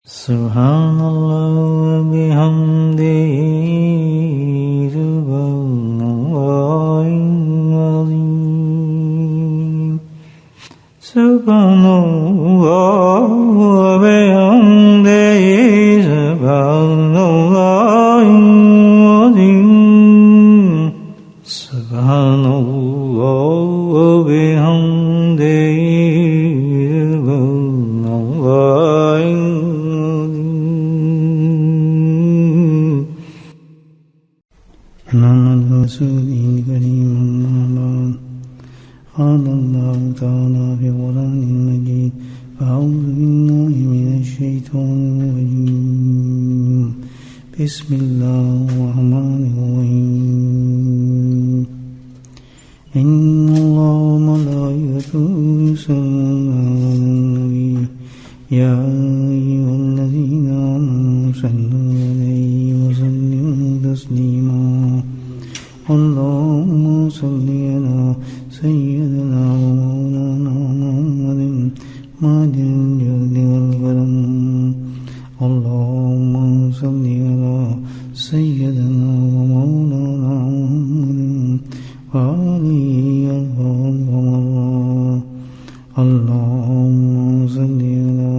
سبحان اللہ بحمدہ سبحان اللہ العظیم سبحان اللہ بحمدہ سبحان اللہ العظیم سبحان اللہ بحمدہ رسول کریم قال الله تعالى في القرآن المجيد فأعوذ بالله من الشيطان الرجيم بسم الله الرحمن الرحيم إن الله وملائكته يصلون على النبي يا أيها الذين آمنوا صلوا عليه وسلموا تسليما اللهم صل على سيدنا ومولانا محمد ماجد الجود والكرم اللهم صل على سيدنا ومولانا محمد وآله الكرام اللهم صل على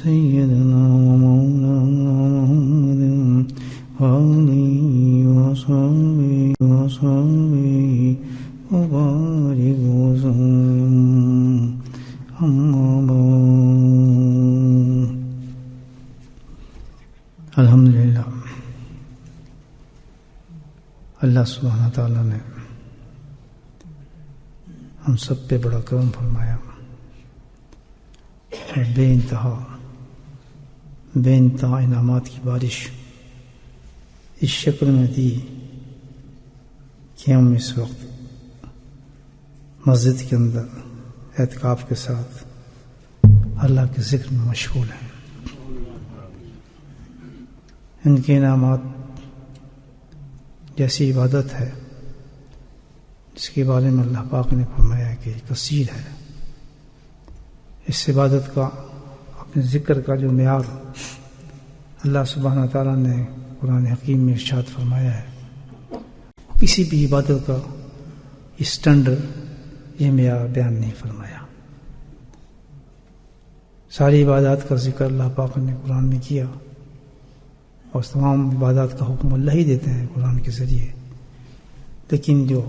سيدنا ومولانا محمد وآله وصحبه وبارك وسلم أما بعد الحمدللہ اللہ سبحانہ تعالیٰ نے ہم سب پہ بڑا کرم فرمایا اور بے انتہا انعامات کی بارش اس شکل میں دی کہ ہم اس وقت مسجد کے اندر اعتکاف کے ساتھ اللہ کے ذکر میں مشغول ہیں. ان کے انعامات جیسی عبادت ہے جس کے بارے میں اللہ پاک نے فرمایا کہ کثیر ہے. اس عبادت کا اپنے ذکر کا جو معیار اللہ سبحانہ تعالیٰ نے قرآن حکیم میں ارشاد فرمایا ہے، کسی بھی عبادت کا اسٹینڈرڈ یہ معیار بیان نہیں فرمایا. ساری عبادات کا ذکر اللہ پاک نے قرآن میں کیا اور تمام عبادات کا حکم اللہ ہی دیتے ہیں قرآن کے ذریعے، لیکن جو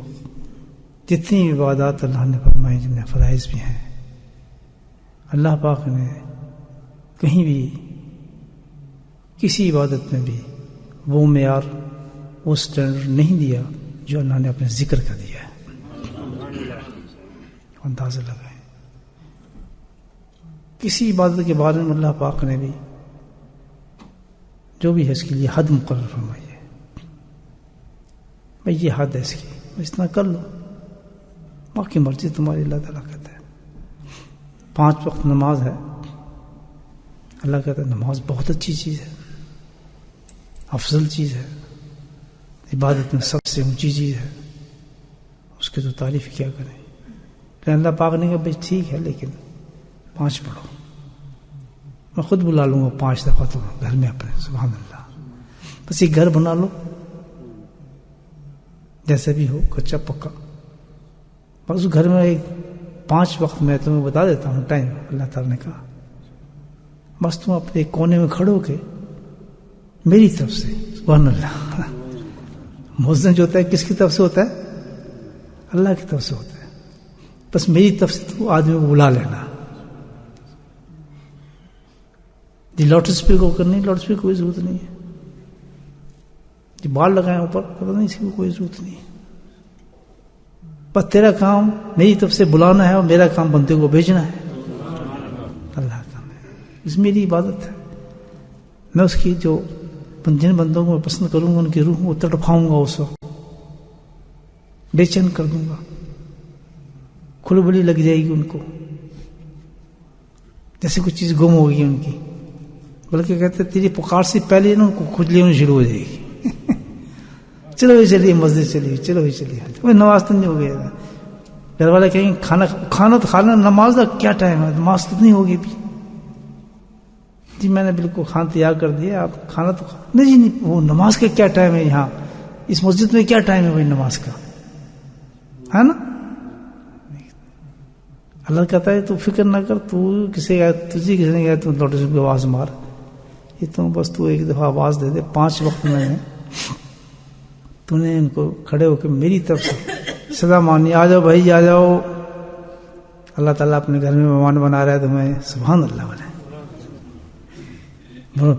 جتنی عبادات اللہ نے فرمائی جن میں فرائض بھی ہیں، اللہ پاک نے کہیں بھی کسی عبادت میں بھی وہ معیار وہ اسٹینڈرڈ نہیں دیا جو اللہ نے اپنے ذکر کا دیا ہے. اندازہ لگائیں کسی عبادت کے بارے میں اللہ پاک نے بھی جو بھی ہے اس کے لیے حد مقرر فرمائی ہے. بھائی یہ حد ہے اس کی، اتنا کر لو، باقی مرضی تمہاری. اللہ تعالیٰ کہتا ہے 5 وقت نماز ہے، اللہ کہتا ہے نماز بہت اچھی چیز ہے، افضل چیز ہے، عبادت میں سب سے اونچی چیز ہے، اس کی تو تعریف کیا کریں. کہ اللہ پاک نے کہا بھائی ٹھیک ہے لیکن 5 پڑھو، میں خود بلا لوں گا 5 دفعہ تو گھر میں اپنے. سبحان اللہ. بس یہ گھر بنا لو جیسے بھی ہو، کچا پکا، بس اس گھر میں 5 وقت میں تمہیں بتا دیتا ہوں ٹائم. اللہ تعالیٰ نے کہا بس تم اپنے کونے میں کھڑو کے میری طرف سے. سبحان اللہ. مؤذن جو ہوتا ہے کس کی طرف سے ہوتا ہے؟ اللہ کی طرف سے ہوتا ہے. بس میری طرف سے تو آدمی کو بلا لینا. جی لاؤڈ اسپیکر کرنی، لاؤڈ اسپیکر کوئی ضرورت نہیں ہے. جی بال لگائیں اوپر، پتہ نہیں اس کی کوئی ضرورت نہیں ہے. بس تیرا کام میری طرف سے بلانا ہے اور میرا کام بندے کو بھیجنا ہے. اللہ کا اس میری عبادت ہے. میں اس کی جو جن بندوں کو میں پسند کروں گا ان کی روح کو تڑپاؤں گا، اس وقت بے چین کر دوں گا، کھلبلی لگ جائے گی ان کو، جیسے کوئی چیز گم ہوگی ان کی. بلکہ کہتے تیری پکار سے پہلے نا ان کو کھجلی ہونی شروع ہو جائے گی. چلو ہی چلیے مسجد چلیے، چلو ہی چلیے. نماز تو نہیں ہو گیا. گھر والے کہیں گے کھانا تو کھانا، نماز کا کیا ٹائم ہے، نماز تو نہیں ہوگی بھی. جی میں نے بالکل کھانا تیار کر دیا، آپ کھانا تو نہیں جی نہیں، وہ نماز کا کیا ٹائم ہے یہاں اس مسجد میں، کیا ٹائم ہے بھائی نماز کا، ہے نا؟ اللہ کہتا ہے تو فکر نہ کر، تو کسی نے گیا تو لوٹے سے آواز مار، یہ تو بس تو ایک دفعہ آواز دے دے 5 وقت میں تو نے ان کو کھڑے ہو کے میری طرف سے صدا مانی، آ جاؤ بھائی آ جاؤ، اللہ تعالیٰ اپنے گھر میں مہمان بنا رہا ہے تمہیں، سبحان اللہ بولے۔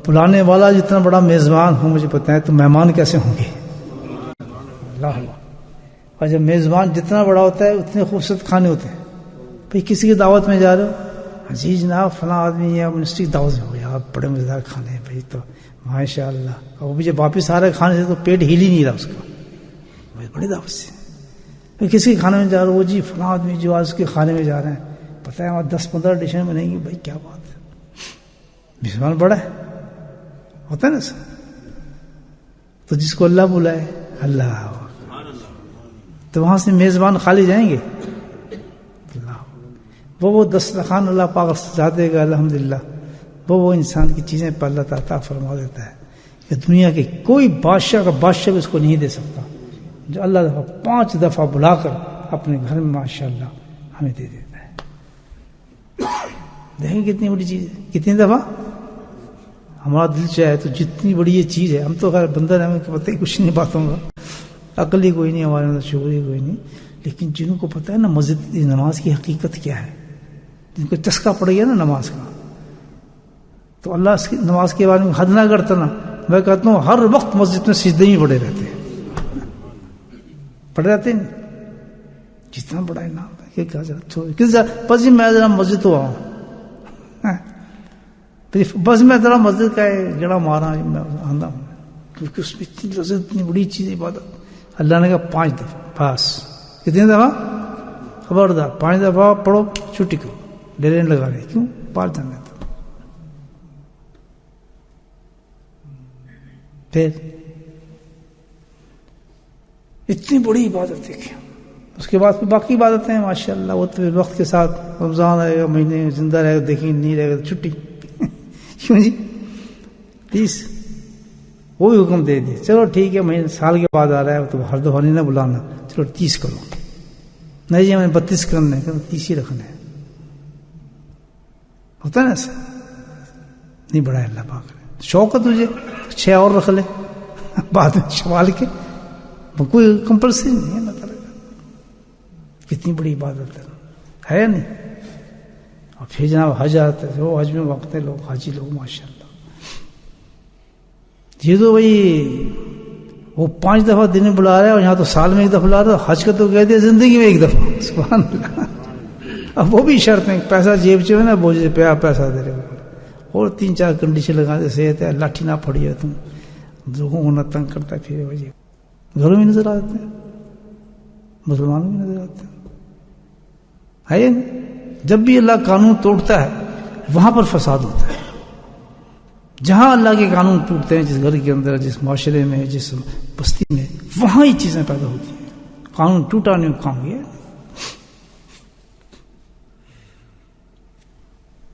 بلانے والا جتنا بڑا میزبان ہو مجھے پتہ ہے تو مہمان کیسے ہوں گے، اللہ اللہ۔ اور جب میزبان جتنا بڑا ہوتا ہے اتنے خوبصورت کھانے ہوتے ہیں۔ بھائی کسی کی دعوت میں جا رہے ہو، جی جناب فلاں آدمی یا منسٹری دعوت میں ہو، یار بڑے مزیدار کھانے ہیں بھائی، تو ماشاء اللہ، اور وہ بھی جب واپس آ رہے کھانے سے تو پیٹ ہل ہی نہیں رہا اس کا، بڑی دعوت سے۔ پھر کسی کے کھانے میں جا رہے ہو، وہ جی فلاں آدمی جو آج اس کے کھانے میں جا رہے ہیں، پتہ ہے وہاں 10-15 ڈشیں بنیں گی، بھائی کیا بات ہے، میزبان بڑا ہے، ہوتا ہے نا سر۔ تو جس کو اللہ بلائے، اللہ، تو وہاں سے میزبان خالی جائیں گے؟ وہ دسترخوان اللہ پاک سجا دے گا الحمدللہ، وہ انسان کی چیزیں پر اللہ تعالیٰ عطا فرما دیتا ہے کہ دنیا کے کوئی بادشاہ کا بادشاہ بھی اس کو نہیں دے سکتا، جو اللہ 5 دفعہ بلا کر اپنے گھر میں ماشاءاللہ ہمیں دے دیتا ہے۔ دیکھیں کتنی بڑی چیز ہے، کتنی دفعہ ہمارا دل چاہے تو جتنی بڑی یہ چیز ہے، ہم تو خیر بندر ہمیں پتہ ہی کچھ نہیں باتوں کا، عقل ہی کوئی نہیں ہمارے اندر، شعور ہی کوئی نہیں، لیکن جنہوں کو پتہ ہے نا مسجد نماز کی حقیقت کیا ہے، جن کو چسکا پڑ گیا نا نماز کا، تو اللہ اس کی نماز کے بارے میں حد نہ کرتا نا، میں کہتا ہوں ہر وقت مسجد میں سجدے ہی پڑے رہتے ہیں، پڑے رہتے ہیں، جتنا بڑا انعام ہے کہ کہا جائے بس جی میں ذرا مسجد تو آؤں، بس میں ذرا مسجد کا گڑا مارا میں آندہ ہوں، کیونکہ اس میں اتنی بڑی چیز عبادت۔ اللہ نے کہا 5 دفعہ، بس کتنی دفعہ؟ خبردار 5 دفعہ پڑھو، چھٹی کرو، ڈیرے لگا رہے، کیوں؟ پار جانے تو پھر اتنی بڑی عبادت دیکھیں۔ اس کے بعد پھر باقی عبادتیں ماشاء اللہ وہ تو وقت کے ساتھ، رمضان آئے گا، مہینے زندہ رہے گا دیکھیں، نہیں رہے گا تو چھٹی، کیوں جی 30 وہ بھی حکم دے دیے، چلو ٹھیک ہے مہینے سال کے بعد آ رہا ہے تو ہر دفعہ نہیں نہ بلانا، چلو 30 کرو، نہیں جی ہمیں 32 کرنے ہیں، 30 ہی رکھنے ہیں، ہوتا ہے نا ایسا، نہیں بڑھائے اللہ پاک نے، شوق ہے تجھے 6 اور رکھ لے بعد میں شوال کے، کوئی کمپلسری نہیں ہے اللہ تعالیٰ کا، کتنی بڑی عبادت ہے یا نہیں؟ اور پھر جناب حج آتا ہے، وہ حج میں وقت ہے، لوگ حاجی لوگ ماشاء اللہ، یہ تو بھائی وہ 5 دفعہ دن میں بلا رہا ہے، اور یہاں تو سال میں 1 دفعہ بلا رہا ہے، حج کا تو کہہ دیا زندگی میں 1 دفعہ، سبحان اللہ۔ اب وہ بھی شرط ہے، پیسہ جیب چ نا بوجھے پہ پیسہ دے رہے ہو، اور 3-4 کنڈیشن لگا دے، صحت ہے، لاٹھی نہ پھڑی ہے، تم لوگوں کو نہ تنگ کرتا ہے، پھر وجہ گھروں میں نظر آتے ہیں، مسلمانوں میں نظر آتے ہیں، ہے نا؟ جب بھی اللہ قانون توڑتا ہے وہاں پر فساد ہوتا ہے، جہاں اللہ کے قانون ٹوٹتے ہیں، جس گھر کے اندر، جس معاشرے میں، جس بستی میں، وہاں ہی چیزیں پیدا ہوتی ہیں، قانون ٹوٹا نہیں کام گیا،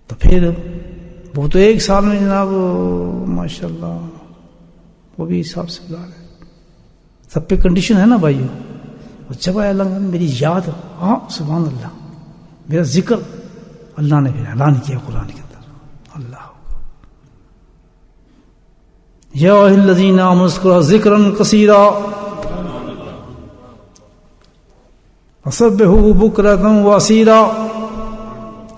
تو پھر وہ تو 1 سال میں جناب ماشاء اللہ وہ بھی حساب سے بلا رہے، سب پہ کنڈیشن ہے نا بھائیو، جب اللہ نے میری یاد، ہاں سبحان اللہ، میرا ذکر اللہ نے پھر اعلان کیا قرآن کے اندر، اللہ یا ایھا الذین آمنوا اذکروا ذکرا کثیرا وسبحوہ بکرۃ واصیلا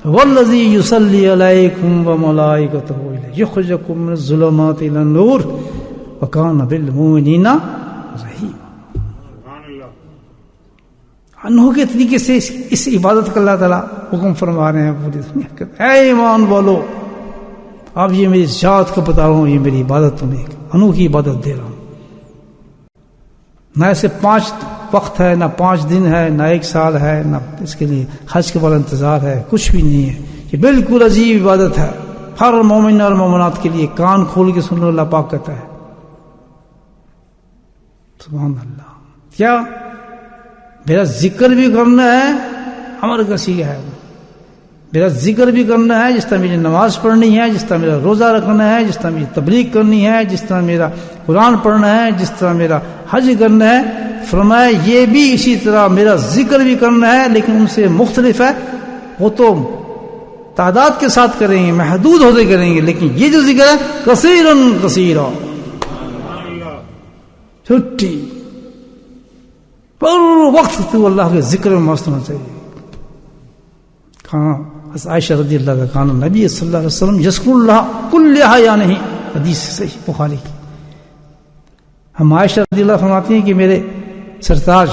والذی یصلی علیکم وملائکتہ لیخرجکم من الظلمات الی النور وکان بالمؤمنین رحیما۔ انوکھے طریقے سے اس عبادت کا اللہ تعالیٰ حکم فرما رہے ہیں پوری دنیا کے، اے ایمان والو، اب یہ میری ذات کو بتا رہا ہوں، یہ میری عبادت تمہیں ایک انوکھی عبادت دے رہا ہوں، نہ اسے 5 وقت ہے، نہ 5 دن ہے، نہ 1 سال ہے، نہ اس کے لیے حج کے بعد انتظار ہے، کچھ بھی نہیں ہے، یہ بالکل عجیب عبادت ہے، ہر مومن اور مومنات کے لیے، کان کھول کے سن لو، اللہ پاک کہتا ہے، سبحان اللہ، کیا میرا ذکر بھی کرنا ہے، امر کا سیگا ہے، میرا ذکر بھی کرنا ہے، جس طرح میری نماز پڑھنی ہے، جس طرح میرا روزہ رکھنا ہے، جس طرح میری تبلیغ کرنی ہے، جس طرح میرا قرآن پڑھنا ہے، جس طرح میرا حج کرنا ہے. فرمایا یہ بھی اسی طرح میرا ذکر بھی کرنا ہے، لیکن ان سے مختلف ہے. وہ تو تعداد کے ساتھ کریں گے، محدود ہوتے کریں گے، لیکن یہ جو ذکر ہے کثیرن کثیرا، چھٹی پر وقت تو اللہ کے ذکر میں مست ہونا چاہیے. ہاں عائشہ رضی اللہ عنہا کان نبی صلی اللہ علیہ وسلم یذکر اللہ کلھا یا نہیں، حدیث صحیح بخاری کی. ہم عائشہ رضی اللہ فرماتی ہیں کہ میرے سرتاج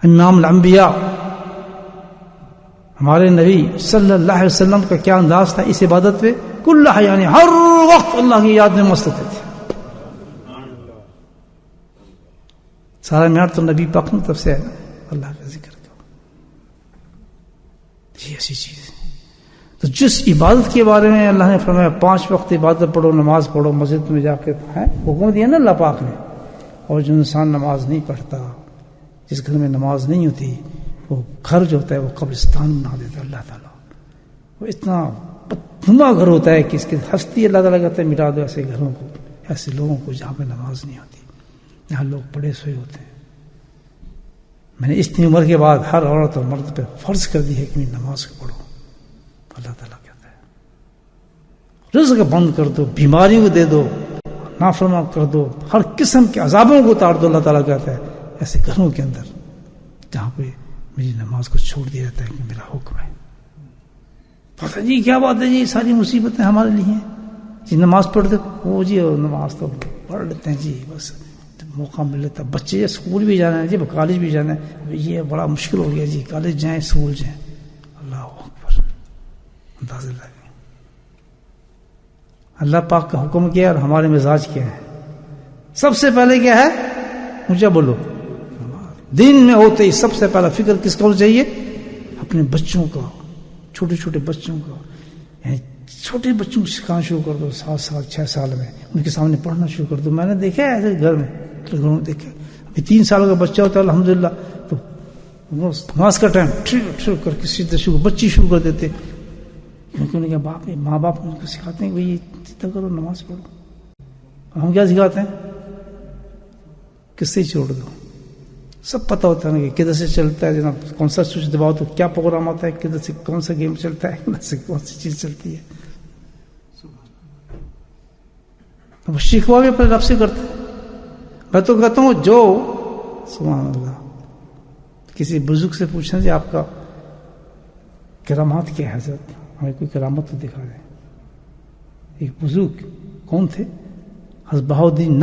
امام الانبیاء ہمارے نبی صلی اللہ علیہ وسلم کا کیا انداز تھا اس عبادت پہ، کلھا یعنی ہر وقت اللہ کی یاد میں مست ہوتے تھے. سارا معیار تو نبی پاک کی طرف سے ہے نا، اللہ کا ذکر کا. یہ ایسی چیز ہے. تو جس عبادت کے بارے میں اللہ نے فرمایا 5 وقت عبادت پڑھو، نماز پڑھو، مسجد میں جا کے ہے حکم دیا نا اللہ پاک نے. اور جو انسان نماز نہیں پڑھتا، جس گھر میں نماز نہیں ہوتی، وہ گھر جو ہوتا ہے وہ قبرستان بنا دیتا ہے اللہ تعالیٰ. وہ اتنا بدنما گھر ہوتا ہے کہ اس کی ہستی اللہ تعالیٰ کہتا ہے مٹا دو ایسے گھروں کو، ایسے لوگوں کو جہاں پہ نماز نہیں ہوتی، یہاں لوگ پڑے سوئے ہوتے ہیں. میں نے اتنی عمر کے بعد ہر عورت اور مرد پہ فرض کر دی ہے کہ نماز کو پڑھو. اللہ تعالیٰ کہتا ہے رزق بند کر دو، بیماریوں کو دے دو، نافرمان کر دو، ہر قسم کے عذابوں کو اتار دو. اللہ تعالیٰ کہتا ہے ایسے گھروں کے اندر جہاں پہ میری نماز کو چھوڑ دیا جاتا ہے کہ میرا حکم ہے. پتہ جی کیا بات ہے جی، ساری مصیبتیں ہمارے لیے ہیں جی. نماز پڑھتے وہ جی نماز تو پڑھ لیتے ہیں جی، بس موقع مل لیتا. بچے اسکول بھی جانا ہے جی، کالج بھی جانا ہے، یہ بڑا مشکل ہو گیا جی، کالج جائیں اسکول جائیں. اللہ اکبر، اندازہ لگے اللہ پاک کا حکم کیا اور ہمارے مزاج کیا ہے. سب سے پہلے کیا ہے، مجھے بولو، دین میں ہوتے ہی سب سے پہلا فکر کس کا ہونا چاہیے؟ اپنے بچوں کا، چھوٹے چھوٹے بچوں کا. یعنی چھوٹے بچوں کو سکھانا شروع کر دو، 7 سال 6 سال میں ان کے سامنے پڑھنا شروع کر دو. میں نے دیکھا ہے ایسے گھر میں، گھروں میں دیکھا. ابھی 3 سال کا بچہ ہوتا ہے الحمدللہ، تو نماز کا ٹائم ٹھیک کر کے سیدھا شروع بچی شروع کر دیتے. کیونکہ ان کے ماں باپ ان کو سکھاتے ہیں کہ بھائی سیدھا کرو، نماز پڑھو. ہم کیا سکھاتے ہیں؟ کس سے چھوڑ دو. سب پتہ ہوتا ہے نا کہ کدھر سے چلتا ہے جناب، کون سا سوئچ دباؤ تو کیا پروگرام آتا ہے، کدھر سے کون سا گیم چلتا ہے، کدھر سے کون سی چیز چلتی ہے. اب شکوا بھی اپنے رب سے کرتے. میں تو کہتا ہوں جو سبحان اللہ کسی بزرگ سے پوچھنا جی آپ کا کرامات کیا ہے حضرت، ہمیں کوئی کرامت تو دکھا دیں. ایک بزرگ کون تھے؟ حضرت بہاؤالدین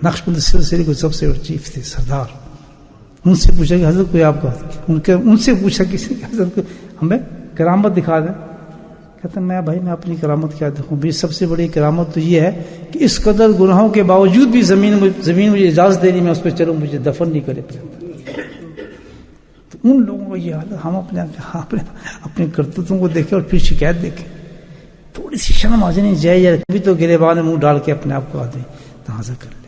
نقشبند سلسلے کو سب سے چیف تھے، سردار. ان سے پوچھا کہ حضرت کوئی آپ کا، ان سے پوچھا کسی کہ حضرت کو ہمیں کرامت دکھا دیں. کہتا میں اپنی کرامت کیا دیکھوں بھی، سب سے بڑی کرامت تو یہ ہے کہ اس قدر گناہوں کے باوجود بھی زمین مجھے اجازت دے رہی، میں اس پہ چلوں، مجھے دفن نہیں کرے. تو ان لوگوں کو یہ حالت، ہم اپنے کرتوتوں کو دیکھیں اور پھر شکایت دیکھیں. تھوڑی سی شرم آ جانی جائے یار، کبھی تو گریبان میں منہ ڈال کے اپنے آپ کو آدمی تازہ کر لے.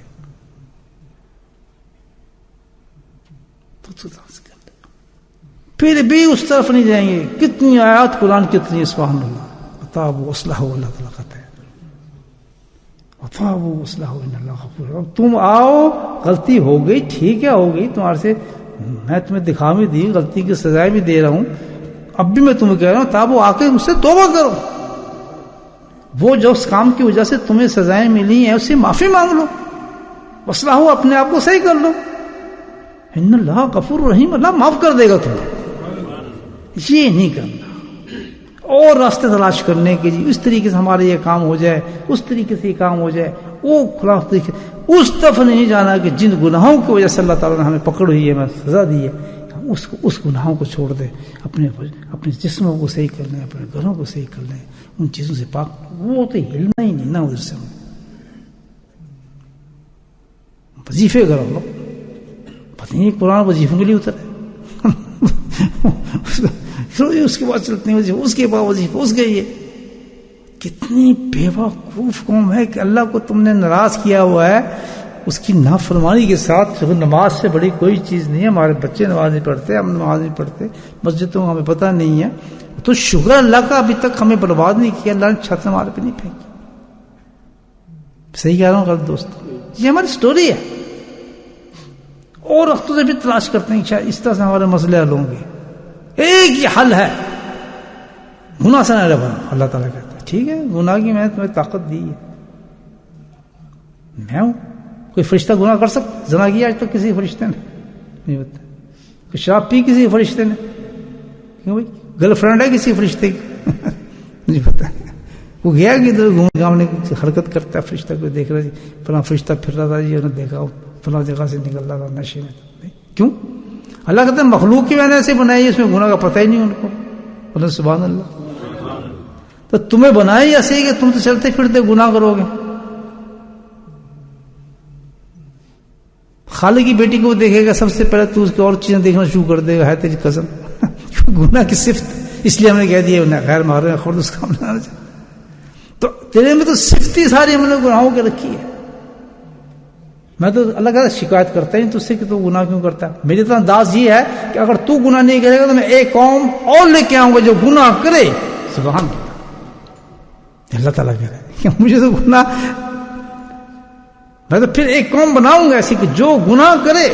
پھر بھی اس طرف نہیں جائیں گے. کتنی آیات قرآن کتنی، سبحان اللہ. وَتَابُوا وَأَصْلَحُوا، اللہ تعالیٰ کہتا ہے وَتَابُوا وَأَصْلَحُوا إِنَّ اللَّهَ غَفُورٌ. تم آؤ، غلطی ہو گئی، ٹھیک ہے ہو گئی تمہارے سے، میں تمہیں دکھا بھی دی، غلطی کی سزائیں بھی دے رہا ہوں. اب بھی میں تمہیں کہہ رہا ہوں تابو، آ کے مجھ سے توبہ کرو. وہ جو اس کام کی وجہ سے تمہیں سزائیں ملی ہیں اس سے معافی مانگ لو، وَأَصْلَحُوا، اپنے آپ کو صحیح کر لو. ان اللہ غفور رحیم، اللہ معاف کر دے گا تمہیں. یہ نہیں کرنا اور راستے تلاش کرنے کے لیے اس طریقے سے ہمارے یہ کام ہو جائے، اس طریقے سے یہ کام ہو جائے، وہ خلاف طریقے اس طرف نہیں جانا کہ جن گناہوں کی وجہ سے اللہ تعالیٰ نے ہمیں پکڑ ہوئی ہے، ہمیں سزا دی ہے، اس گناہوں کو چھوڑ دیں. اپنے جسموں کو صحیح کر لیں، اپنے گھروں کو صحیح کر لیں، ان چیزوں سے پاک. وہ تو ہلنا ہی نہیں نا ادھر سے. وظیفے کرو لو، پتہ نہیں قرآن وظیفوں کے لیے اترے. اس کے بعد چلتے ہیں وظیفہ، اس کے بعد وظیفہ، اس کے یہ. کتنی بے وقوف قوم ہے کہ اللہ کو تم نے ناراض کیا ہوا ہے. اس کی نافرمانی کے ساتھ نماز سے بڑی کوئی چیز نہیں ہے. ہمارے بچے نماز نہیں پڑھتے, ہم نماز نہیں پڑھتے, مسجدوں میں ہمیں پتہ نہیں ہے, تو شکر اللہ کا ابھی تک ہمیں برباد نہیں کیا, اللہ نے چھت ہمارے پہ نہیں پھینکی. صحیح کہہ رہا ہوں غلط دوست؟ یہ ہماری سٹوری ہے, اور وقتوں سے بھی تلاش کرتے ہیں شاید اس طرح سے ہمارے مسئلے حل ہوں گے. ایک ہی حل ہے, گناہ سے نہ بنو. اللہ تعالیٰ کہتا ہے ٹھیک ہے, گناہ کی میں نے تمہیں طاقت دی ہے, میں ہوں. کوئی فرشتہ گناہ کر سکتا؟ زنا کیا آج تک کسی فرشتے نے نہیں بتا. کوئی شراب پی کسی فرشتے نے؟ کیوں بھائی گرل فرینڈ ہے کسی فرشتے کی؟ نہیں پتا. وہ گیا کہ ادھر گھومنے کی حرکت کرتا ہے فرشتہ, کوئی دیکھ رہا جی فلاں فرشتہ پھر رہا تھا جی, انہوں نے دیکھا فلاں جگہ سے نکل رہا تھا نشے میں. کیوں؟ اللہ کہتے ہیں مخلوق کی میں نے ایسے بنائی, اس میں گناہ کا پتہ ہی نہیں ان کو. بولے سبحان اللہ. تو تمہیں بنائی ایسے ہی کہ تم تو چلتے پھرتے گناہ کرو گے. خالق کی بیٹی کو دیکھے گا سب سے پہلے تو اس کی اور چیزیں دیکھنا شروع کر دے گا, ہے تیری قسم. گناہ کی صفت, اس لیے ہم نے کہہ دیا غیر محرم خود اس کام نہ جائے. تو تیرے میں تو صفت ہی ساری ہم نے گناہوں کے رکھی ہے. میں تو اللہ کا شکایت کرتا ہی نہیں تجھ سے کہ تو گناہ کیوں کرتا ہے. میری تو انداز یہ ہے کہ اگر تو گناہ نہیں کرے گا تو میں ایک قوم اور لے کے آؤں گا جو گناہ کرے. سبحان اللہ. اللہ تعالیٰ کہہ رہے ہیں کہ مجھے تو گناہ, میں تو پھر ایک قوم بناؤں گا ایسی کہ جو گناہ کرے,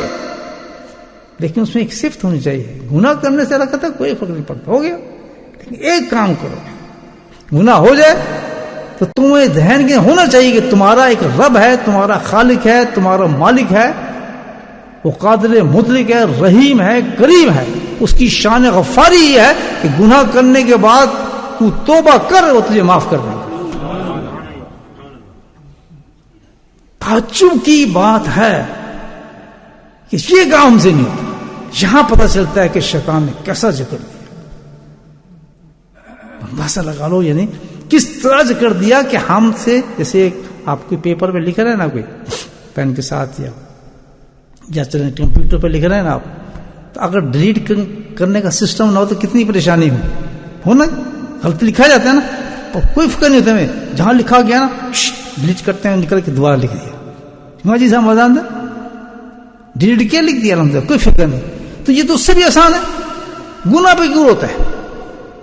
لیکن اس میں ایک صفت ہونی چاہیے. گناہ کرنے سے اللہ کہتا ہے کوئی فرق نہیں پڑتا, ہو گیا, لیکن ایک کام کرو, گناہ ہو جائے تو تمہیں ذہن کے ہونا چاہیے کہ تمہارا ایک رب ہے, تمہارا خالق ہے, تمہارا مالک ہے, وہ قادر مطلق ہے, رحیم ہے, کریم ہے. اس کی شان غفاری یہ ہے کہ گناہ کرنے کے بعد تو توبہ کر, وہ تجھے معاف کر دے گا. تعجب کی بات ہے کہ یہ کام سے نہیں ہوتا. یہاں پتہ چلتا ہے کہ شیطان نے کیسا ذکر دیا, اندازہ لگا لو, یعنی کس طرح ذکر دیا کہ ہم سے, جیسے آپ کوئی پیپر پہ لکھ رہے ہیں نا, کوئی پین کے ساتھ یا چلیں کمپیوٹر پہ لکھ رہے ہیں نا آپ, تو اگر ڈیلیٹ کرنے کا سسٹم نہ ہو تو کتنی پریشانی ہو نا. غلطی لکھا جاتا ہے نا, کوئی فکر نہیں ہوتا ہمیں, جہاں لکھا گیا نا ڈیلیٹ کرتے ہیں, نکل کے دوبارہ لکھ دیا, جی صاحب مزان دے ڈیلیٹ کیا لکھ دیا الحمد للہ, کوئی فکر نہیں. تو یہ تو اس سے بھی آسان ہے. گناہ پہ کیوں ہوتا ہے؟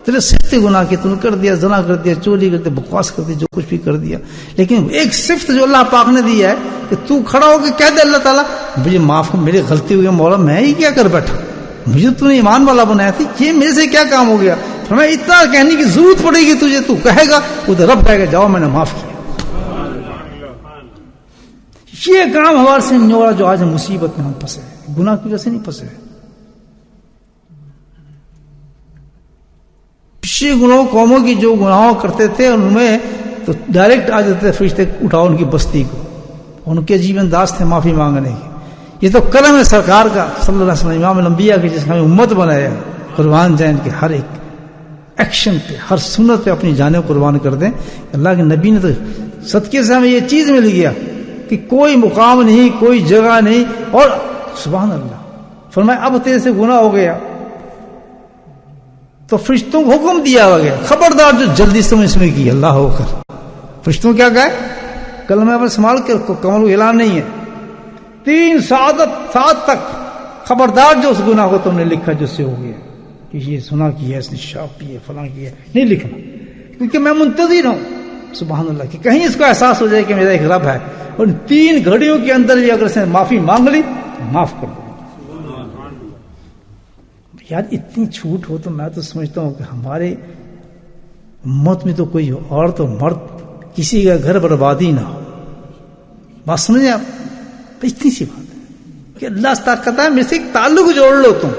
تیرے صفت گناہ کی, تم کر دیا, زنا کر دیا, چوری کر دیا, بکواس کر دیا, جو کچھ بھی کر دیا, لیکن ایک صفت جو اللہ پاک نے دی ہے کہ تو کھڑا ہو کے کہہ دے اللہ تعالیٰ مجھے معاف کر, میری غلطی ہو گئی مولا, میں ہی کیا کر بیٹھا, مجھے تو نے ایمان والا بنایا تھی, یہ میرے سے کیا کام ہو گیا, میں اتنا کہنے کی ضرورت پڑے گی تجھے, تو کہے گا, ادھر رب کہے گا جاؤ میں نے معاف کیا. یہ کام ہمارے سے نہیں ہو رہا, جو آج مصیبت میں ہم پھنسے ہیں, گناہ کی وجہ سے نہیں پھنسے. پچھلے گناہوں قوموں کی جو گناہوں کرتے تھے ان میں تو ڈائریکٹ آ جاتے تھے فرشتے, اٹھاؤ ان کی بستی کو, ان کے عجیب انداز تھے معافی مانگنے کی. یہ تو کرم ہے سرکار کا صلی اللہ علیہ وسلم, امام الانبیاء کی, جس نے ہمیں امت بنایا, قربان جائیں کہ ہر ایک ایکشن پہ, ہر سنت پہ اپنی جانیں قربان کر دیں. اللہ کے نبی نے تو صدقے سے ہمیں یہ چیز مل گیا کہ کوئی مقام نہیں, کوئی جگہ نہیں, اور سبحان اللہ فرمایا اب تیرے سے گناہ ہو گیا تو فرشتوں کو حکم دیا گیا, خبردار جو جلدی سے اس میں کی اللہ ہو کر. فرشتوں کیا کہے, کلمہ پر سنبھال کے کمل کو اعلان نہیں ہے, 3 ساعت تک خبردار جو اس گناہ کو تم نے لکھا جس سے ہو گیا, کہ یہ سنا کی ہے, اس نے شراب پی ہے, فلاں کی ہے, نہیں لکھنا, کیونکہ میں منتظر ہوں سبحان اللہ کہ کہیں اس کو احساس ہو جائے کہ میرا ایک رب ہے, اور 3 گھڑیوں کے اندر بھی اگر اس نے معافی مانگ لی معاف کر دو. یار اتنی چھوٹ ہو تو میں تو سمجھتا ہوں کہ ہمارے امت میں تو کوئی عورت اور مرد کسی کا گھر بربادی نہ ہو. بات سمجھیں آپ, اتنی سی بات ہے کہ اللہ سے طاقت ہے, میرے سے ایک تعلق جوڑ لو تم.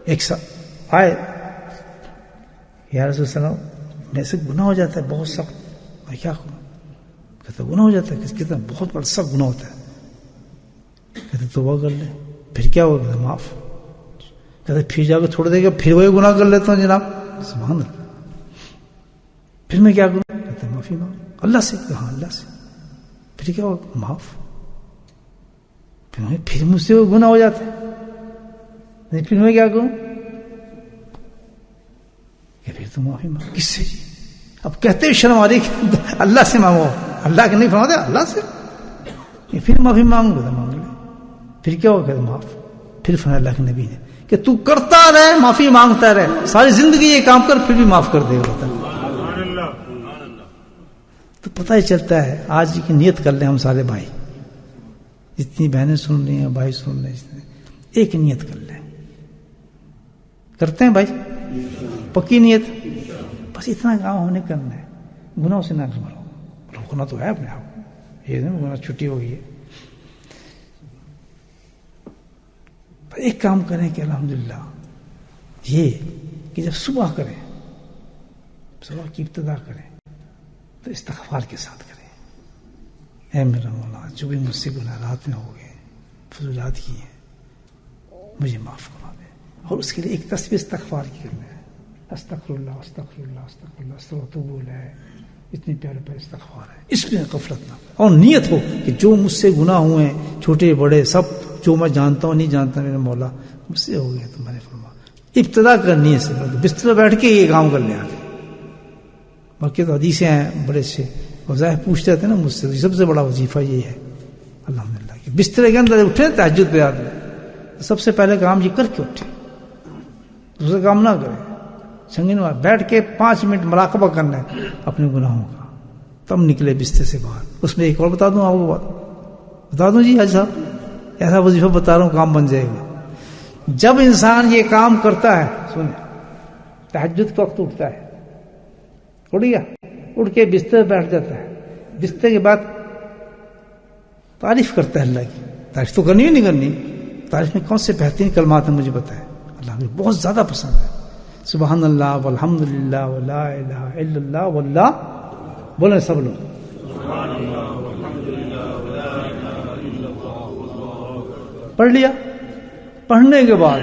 ایک ساتھ آئے یا رسول اللہ میرے سے گناہ ہو جاتا ہے بہت سخت, میں کیا کروں؟ کہتے گناہ ہو جاتا ہے, کہتے بہت بڑا سخت گناہ ہوتا ہے. کہتے توبہ کر لے, پھر کیا ہوگا؟ کہتے معاف. کہتے پھر جا کے چھوڑ دے گا, پھر وہی گناہ کر لیتا ہوں جناب. سبحان اللہ. پھر میں کیا کروں؟ کہتے معافی مانگ اللہ سے. ہاں اللہ سے. پھر کیا ہوگا؟ معاف. پھر مجھ سے وہ گناہ ہو جاتا ہے, نہیں پھر میں کیا کروں؟ کہ پھر تو معافی مانگ. کس سے؟ اب کہتے شرم آ رہی کہ اللہ سے مانگو. اللہ کے نہیں فرماتے اللہ سے. پھر معافی مانگ لے. پھر کیا ہوگا؟ معاف. پھر فرمایا اللہ کے نبی نے کہ تو کرتا رہے، معافی مانگتا رہے، ساری زندگی یہ کام کر، پھر بھی معاف کر دے گا. تو پتہ ہی چلتا ہے. آج کی نیت کر لیں ہم سارے بھائی، جتنی بہنیں سن رہی ہیں، بھائی سن رہے ہیں، ایک نیت کر لیں. کرتے ہیں بھائی؟ پکی نیت. بس اتنا کام ہم نے کرنا ہے، گناہوں سے نہ گھبراؤ. روکنا تو ہے اپنے آپ، یہ نہیں گناہ چھٹی ہو گئی ہے. ایک کام کریں کہ الحمدللہ یہ کہ جب صبح کریں، صبح کی ابتدا کریں تو استغفار کے ساتھ کریں. اے میرا مولا، جو بھی مجھ سے گناہ رات میں ہو گئے، فضولات کی ہیں، مجھے معاف کرا دے. اور اس کے لیے ایک تسبیح استغفار کی کرنا ہے. استغفر اللہ استغفر اللہ استغفر اللہ استغفر اللہ ہے. اتنے پیارے پیارے استغفار ہے. اس میں غفلت نہ. اور نیت ہو کہ جو مجھ سے گناہ ہوئے ہیں، چھوٹے بڑے سب، جو میں جانتا ہوں نہیں جانتا، میرے مولا مجھ سے ہو گئے تو میں نے فرما. ابتدا کرنی ہے سے، بستر بیٹھ کے یہ کام کر لیں آگے. باقی تو حدیثیں ہیں بڑے سے، وظائف پوچھتے رہتے ہیں نا مجھ سے. سب سے بڑا وظیفہ یہ ہے الحمدللہ کہ بستر کے اندر اٹھے تہجد پہ آدمی سب سے پہلے کام یہ کر کے اٹھے، دوسرا کام نہ کرے. سنگین بیٹھ کے 5 منٹ مراقبہ کرنا ہے اپنے گناہوں کا، تب نکلے بستر سے باہر. اس میں ایک اور بتا دوں آپ کو بات، بتا دوں جی حاج صاحب، ایسا وظیفہ بتا رہا ہوں کام بن جائے گا. جب انسان یہ کام کرتا ہے، سنیں، تہجد کے وقت اٹھتا ہے، اٹھ گیا، اٹھ کے بستر بیٹھ جاتا ہے، بستر کے بعد تعریف کرتا ہے اللہ کی. تعریف تو کرنی ہے نہیں کرنی؟ تعریف میں کون سے بہترین کلمات ہیں مجھے بتائے؟ اللہ مجھے بہت زیادہ پسند ہے. سبحان اللہ والحمد للہ ولا الہ الا اللہ واللہ، بولیں سب لوگ پڑھ لیا. پڑھنے کے بعد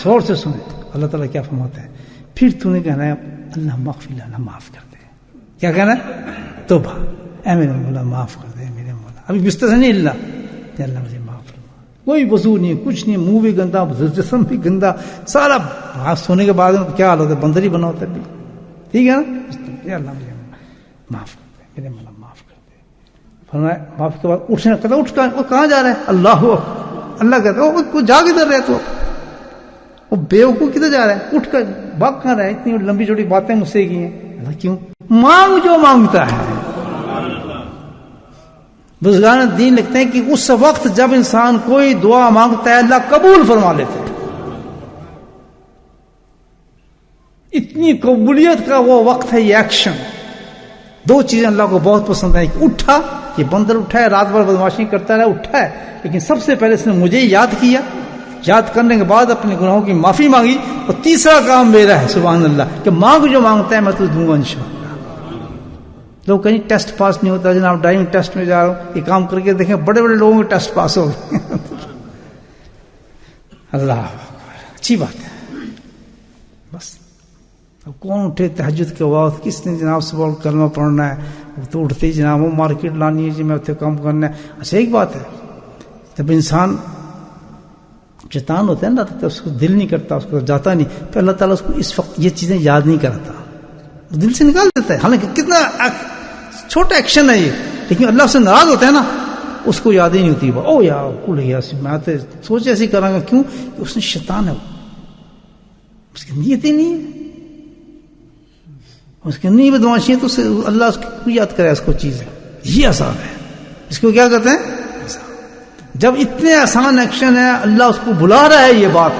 زور سے سنیں اللہ تعالیٰ کیا فرماتا ہے. پھر تو نے کہنا ہے اللہ مغفر لنا، معاف کر دے. کیا کہنا ہے؟ توبہ. اے میرے مولا معاف کر دے میرے مولا. ابھی بستر سے نہیں ہلنا، اللہ مجھے معاف فرما. کوئی وضو نہیں، کچھ نہیں، منہ بھی گندا، جسم بھی گندا، سارا. سونے کے بعد کیا حال ہوتا ہے؟ بندر ہی بنا ہوتا ہے. ٹھیک ہے نا؟ اللہ مجھے معاف کر دے میرے مولا، معاف کر دے. فرمایا معاف کے بعد اٹھنے، کہتا اٹھ کہاں جا رہا ہے؟ اللہ اللہ کہتا ہے جا کدھر رہے تو؟ وہ بیوقوف کدھر جا رہا ہے؟ اٹھ کر بھاگ کہاں رہا ہے؟ اتنی لمبی چھوٹی باتیں مجھ سے کی ہیں. اللہ کیوں؟ مانگ جو مانگتا ہے. بزرگان دین لکھتے ہیں کہ اس وقت جب انسان کوئی دعا مانگتا ہے اللہ قبول فرما لیتے ہیں. اتنی قبولیت کا وہ وقت ہے. یہ ایکشن، 2 چیزیں اللہ کو بہت پسند ہیں. اٹھا، یہ بندر اٹھا ہے، رات بھر بدماشی کرتا رہا، اٹھا ہے، لیکن سب سے پہلے اس نے مجھے یاد کیا. یاد کرنے کے بعد اپنے گناہوں کی معافی مانگی. اور تیسرا کام میرا ہے سبحان اللہ کہ مانگ جو مانگتا ہے میں تو دوں گا انشاءاللہ. لوگ کہیں ٹیسٹ پاس نہیں ہوتا، جناب ڈرائیونگ ٹیسٹ میں جا رہا ہوں، یہ کام کر کے دیکھیں بڑے بڑے لوگوں کے ٹیسٹ پاس ہو گئے. اللہ اچھی بات ہے. بس اب کون اٹھے تہجد کے وقت؟ کس نے جناب صبح کلمہ پڑھنا ہے؟ وہ تو اٹھتے ہی جناب وہ مارکیٹ لانی ہے جی، میں اتنے کام کرنا ہے. اچھا ایک بات ہے، جب انسان شیطان ہوتا ہے نا تو اس کو دل نہیں کرتا، اس کو جاتا نہیں، پھر اللہ تعالیٰ اس کو اس وقت یہ چیزیں یاد نہیں کراتا، دل سے نکال دیتا ہے. حالانکہ کتنا چھوٹا ایکشن ہے یہ، لیکن اللہ سے ناراض ہوتا ہے نا، اس کو یاد ہی نہیں ہوتی. او یار کل گیا، میں تو سوچ ایسی کراں گا. کیوں؟ کہ اس نے شیطان ہے، اس کی نیت ہی نہیں ہے، اس کی نہیں بدماشی ہے، تو اللہ اس کو یاد کرے اس کو چیز ہے. یہ آسان ہے، اس کو کیا کہتے ہیں؟ جب اتنے آسان ایکشن ہے، اللہ اس کو بلا رہا ہے. یہ بات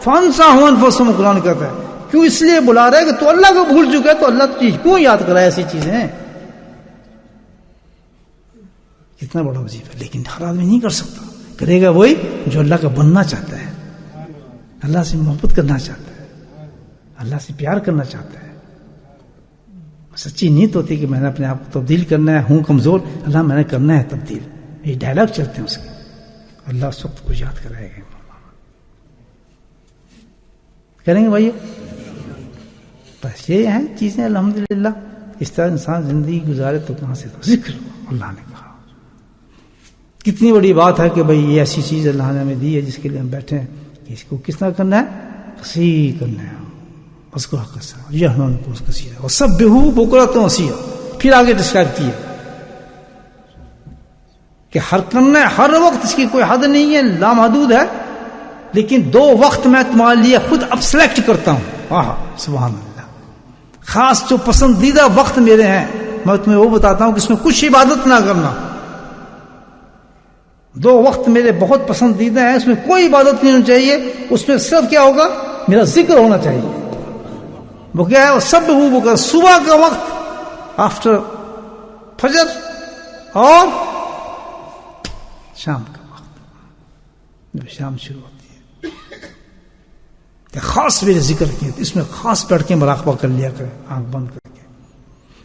فانساہم انفسہم قرآن کہتا ہے. کیوں اس لیے بلا رہا ہے کہ تو اللہ کو بھول چکا ہے، تو اللہ چیز کیوں یاد کرائے ایسی چیزیں؟ کتنا بڑا وظیفہ ہے. لیکن ہر آدمی نہیں کر سکتا. کرے گا وہی جو اللہ کا بننا چاہتا ہے، اللہ سے محبت کرنا چاہتا ہے، اللہ سے پیار کرنا چاہتا ہے. سچی نیت ہوتی ہے کہ میں نے اپنے آپ کو تبدیل کرنا ہے، ہوں کمزور، اللہ میں نے کرنا ہے تبدیل. یہ ڈائلاگ چلتے ہیں اس کے. اللہ اس وقت کو یاد کرائے گا. کریں گے بھائی؟ بس یہ ہیں چیزیں الحمدللہ. اس طرح انسان زندگی گزارے تو کہاں سے؟ تو ذکر اللہ نے کہا. کتنی بڑی بات ہے کہ بھائی یہ ایسی چیز اللہ نے ہمیں دی ہے جس کے لیے ہم بیٹھے ہیں کہ اس کو کس طرح کرنا ہے؟ وسیع کرنا ہے. اس کو حق سے یہ ہم کو اس کا سیدھا اور سب بہو بکرا تو وسیع. پھر آگے ڈسکرائب کیا کہ ہر کرنا ہے ہر وقت، اس کی کوئی حد نہیں ہے، لامحدود ہے، لیکن 2 وقت میں تمہارے لیے خود اب سلیکٹ کرتا ہوں. سبحان اللہ. خاص جو پسندیدہ وقت میرے ہیں میں تمہیں وہ بتاتا ہوں کہ اس میں کچھ عبادت نہ کرنا. 2 وقت میرے بہت پسندیدہ ہیں، اس میں کوئی عبادت نہیں ہونی چاہیے، اس میں صرف کیا ہوگا، میرا ذکر ہونا چاہیے. وہ کیا ہے، سب وہ کا صبح کا وقت آفٹر فجر اور شام کا وقت جب شام شروع ہوتی ہے کہ خاص میرے ذکر کیے، اس میں خاص بیٹھ کے مراقبہ کر لیا کرے آنکھ بند کر کے.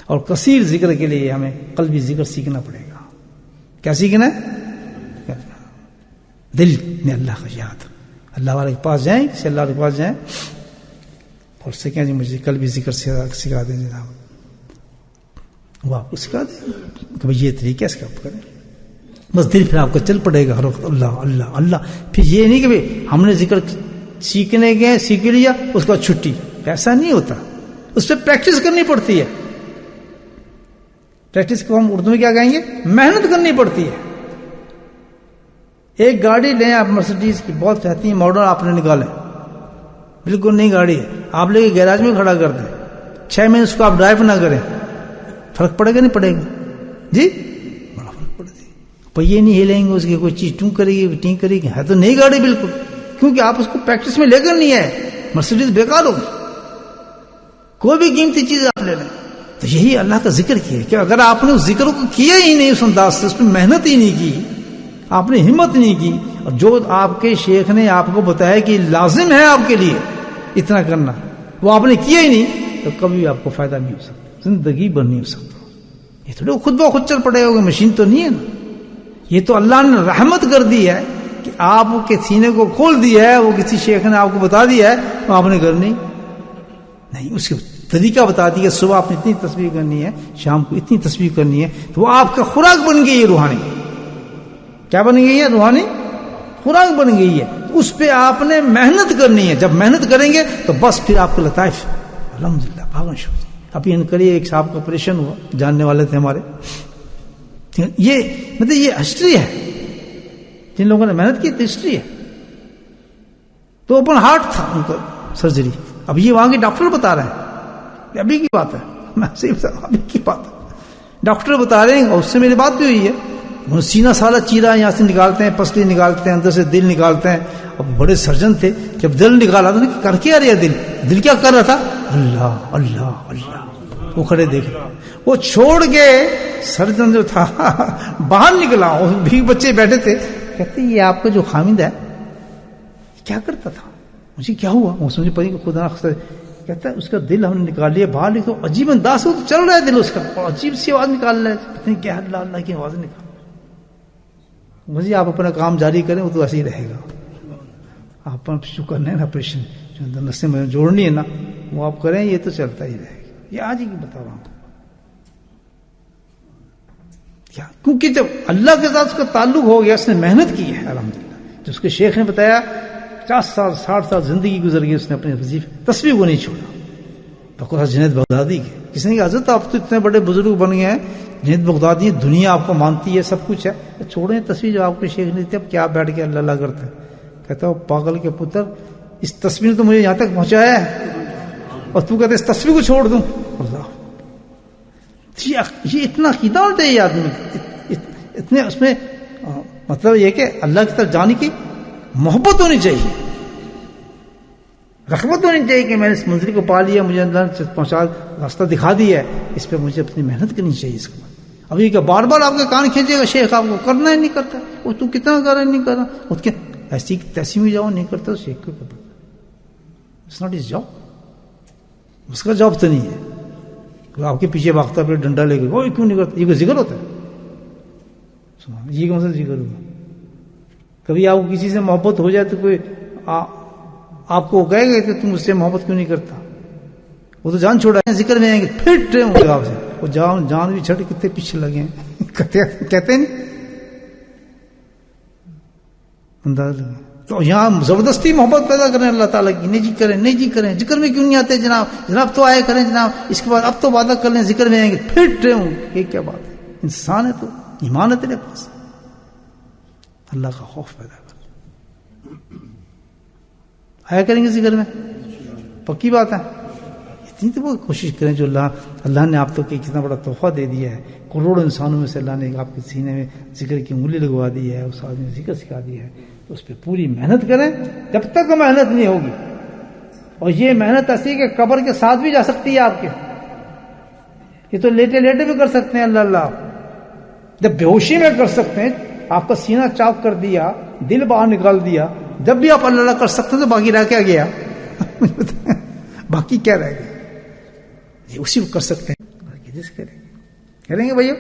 اور کثیر ذکر کے لیے ہمیں قلبی ذکر سیکھنا پڑے گا. کیا سیکھنا ہے؟ دل میں اللہ کا یاد. اللہ والے کے پاس جائیں، کسی اللہ کے پاس جائیں اور اس سے کہیں جی مجھے قلبی ذکر سکھا دیں جناب. وہ آپ کو سکھا دیں کہ بھائی یہ طریقہ اس کا آپ کریں. بس دل پھر آپ کا چل پڑے گا ہر وقت اللہ اللہ اللہ. پھر یہ نہیں کہ بھائی ہم نے ذکر سیکھنے گئے، سیکھ لیا، اس کا چھٹی. ایسا نہیں ہوتا، اس پہ پریکٹس کرنی پڑتی ہے. پریکٹس کو ہم اردو میں کیا کہیں گے، محنت کرنی پڑتی ہے. ایک گاڑی لیں آپ مرسڈیز کی، بہت چاہتی ہیں ماڈل، آپ نے نکالیں، بالکل نئی گاڑی ہے، آپ لے کے گیراج میں کھڑا کر دیں، 6 مہینے اس کو آپ ڈرائیو نہ کریں، فرق پڑے گا نہیں پڑے گا؟ جی بڑا فرق پڑے گا. پہیے نہیں ہلیں گے اس کی، کوئی چیز ٹوں کرے گی ٹیں کرے گی. ہے تو نئی گاڑی بالکل، کیونکہ آپ اس کو پریکٹس میں لے کر نہیں ہے. مرسڈیز بیکار ہوگی. کوئی بھی قیمتی چیز آپ لے لیں. تو یہی اللہ کا ذکر کیا کہ اگر آپ نے اس ذکر کو کیا ہی نہیں اس انداز سے، اس پہ محنت ہی نہیں کی، آپ نے ہمت نہیں کی، اور جو آپ کے شیخ نے آپ کو بتایا کہ لازم ہے آپ کے لیے اتنا کرنا، وہ آپ نے کیا ہی نہیں، تو کبھی آپ کو فائدہ نہیں ہو سکتا، زندگی بھر نہیں ہو سکتا. یہ تھوڑے خود بخود چل پڑے ہوگا، مشین تو نہیں ہے نا. یہ تو اللہ نے رحمت کر دی ہے کہ آپ کے سینے کو کھول دیا ہے، وہ کسی شیخ نے آپ کو بتا دیا ہے، وہ آپ نے کرنی نہیں. اس کے طریقہ بتا دیا، صبح آپ نے اتنی تسبیح کرنی ہے، شام کو اتنی تسبیح کرنی ہے، تو وہ آپ کا خوراک بن گئی ہے روحانی. کیا بن گئی ہے؟ روحانی خوراک بن گئی ہے. اس پہ آپ نے محنت کرنی ہے. جب محنت کریں گے تو بس پھر آپ کو لطائف الحمدللہ بھاگن شکر. ابھی ان کریے ایک صاحب کا آپریشن ہوا، جاننے والے تھے ہمارے. یہ مطلب یہ ہسٹری ہے، جن لوگوں نے محنت کی ہسٹری ہے. تو اوپن ہارٹ تھا ان کا سرجری. اب یہ وہاں کے ڈاکٹر بتا رہے ہیں، ابھی کی بات ہے، میں صحیح بتا رہا ہوں، ابھی کی بات ہے. ڈاکٹر بتا رہے ہیں، اور اس سے میری بات بھی ہوئی ہے. سینہ سارا چیرا یہاں سے نکالتے ہیں، پسلی نکالتے ہیں، اندر سے دل نکالتے ہیں. اب بڑے سرجن تھے، جب دل نکالا تو کر کے آ رہا ہے دل کیا کر رہا تھا؟ اللہ اللہ اللہ. وہ کھڑے دیکھ رہے، وہ چھوڑ کے سرجن جو تھا باہر نکلا. اور بھی بچے بیٹھے تھے، کہتے یہ آپ کا جو خامد ہے کیا کرتا تھا؟ مجھے کیا ہوا؟ وہ سمجھے پڑی کہ خدا نخواستہ. کہتا ہے اس کا دل ہم نے نکال لیا باہر. تو عجیب انداز سے تو چل رہا ہے دل اس کا، اور عجیب سی آواز نکال رہا ہے، پتہ نہیں کیا اللہ اللہ کی آواز نکال. مجھے آپ اپنا کام جاری کریں، وہ تو ایسے ہی رہے گا. آپ شکر نہیں نا، آپریشن جو اندر نسیں میں جوڑنی ہے نا، وہ آپ کریں، یہ تو چلتا ہی رہے گا. یہ آج ہی کی بتا رہا ہوں کیا، کیونکہ جب اللہ کے ساتھ اس کا تعلق ہو گیا، اس نے محنت کی ہے الحمدللہ. جو اس کے شیخ نے بتایا 50 سال 60 سال زندگی گزر گئی، اس نے اپنے وظیفے تسبیح کو نہیں چھوڑا. بقول جنید بغدادی کے کسی نے کہا حضرت آپ تو اتنے بڑے بزرگ بن گئے ہیں، جنید بغدادی دنیا آپ کو مانتی ہے، سب کچھ ہے، چھوڑیں تسبیح جو آپ کے شیخ نے دی. اب کیا بیٹھ کے اللہ اللہ کرتے ہیں؟ کہتا ہے پاگل کے پتر، اس تسبیح نے تو مجھے یہاں تک پہنچایا ہے، اور تو کہتے اس تسبیح کو چھوڑ دوں؟ اللہ، یہ اتنا عقیدہ ہونا چاہیے آدمی، اتنے اس میں مطلب یہ کہ اللہ کی طرف جانے کی محبت ہونی چاہیے، رغبت ہونی چاہیے کہ میں نے اس منزل کو پا لیا، مجھے اللہ نے پہنچا راستہ دکھا دیا ہے، اس پہ مجھے اپنی محنت کرنی چاہیے. اس کو اب یہ کہ بار بار آپ کے کان کھینچے گا شیخ، آپ کو کرنا ہی نہیں کرتا، وہ تو کتنا کر رہا ہے نہیں کر رہا، اس کے ایسی تیسی میں جاؤ نہیں کرتا، شیخ کو کرتا. اٹس ناٹ ہز جاب، اس کا جاب تو نہیں ہے. آپ کے پیچھے بھاگتا پھر ڈنڈا لے کے، وہ کیوں نہیں کرتا؟ یہ کوئی ذکر ہوتا ہے؟ یہ کون سا ذکر ہوگا؟ کبھی آپ کو کسی سے محبت ہو جائے تو کوئی آپ کو کہے گا کہ تم اس سے محبت کیوں نہیں کرتا؟ وہ تو جان چھوڑا ہے، ذکر میں آئیں گے پھٹ رہے ہوں گے آپ سے، وہ جان بھی چھڑ کتنے پیچھے لگے ہیں کہتے ہیں انداز لگے. تو یہاں زبردستی محبت پیدا کریں اللہ تعالیٰ کی، نہیں جی کریں، نہیں جی کریں، ذکر میں کیوں نہیں آتے جناب تو آئے کریں جناب، اس کے بعد اب تو وعدہ کر لیں ذکر میں آئیں گے پھٹ رہے ہوں. یہ کیا بات ہے؟ انسان ہے تو ایمان ہے تیرے پاس، اللہ کا خوف پیدا کر. آیا کریں گے ذکر میں، پکی بات ہے. اتنی تو وہ کوشش کریں جو اللہ نے آپ تک کتنا بڑا تحفہ دے دیا ہے. کروڑوں انسانوں میں سے اللہ نے آپ کے سینے میں ذکر کی انگلی لگوا دی ہے، اس آدمی نے ذکر سکھا دی ہے، تو اس پہ پوری محنت کریں. جب تک محنت نہیں ہوگی، اور یہ محنت ایسی کہ قبر کے ساتھ بھی جا سکتی ہے آپ کے. یہ تو لیٹے لیٹے بھی کر سکتے ہیں اللہ اللہ، جب بے ہوشی میں کر سکتے ہیں. آپ کا سینہ چاک کر دیا، دل باہر نکال دیا، جب بھی آپ اللہ اللہ کر سکتے ہیں تو باقی رہ کیا گیا؟ باقی کیا رہ گیا؟ یہ اسی کو کر سکتے ہیں. کریں گے بھائی.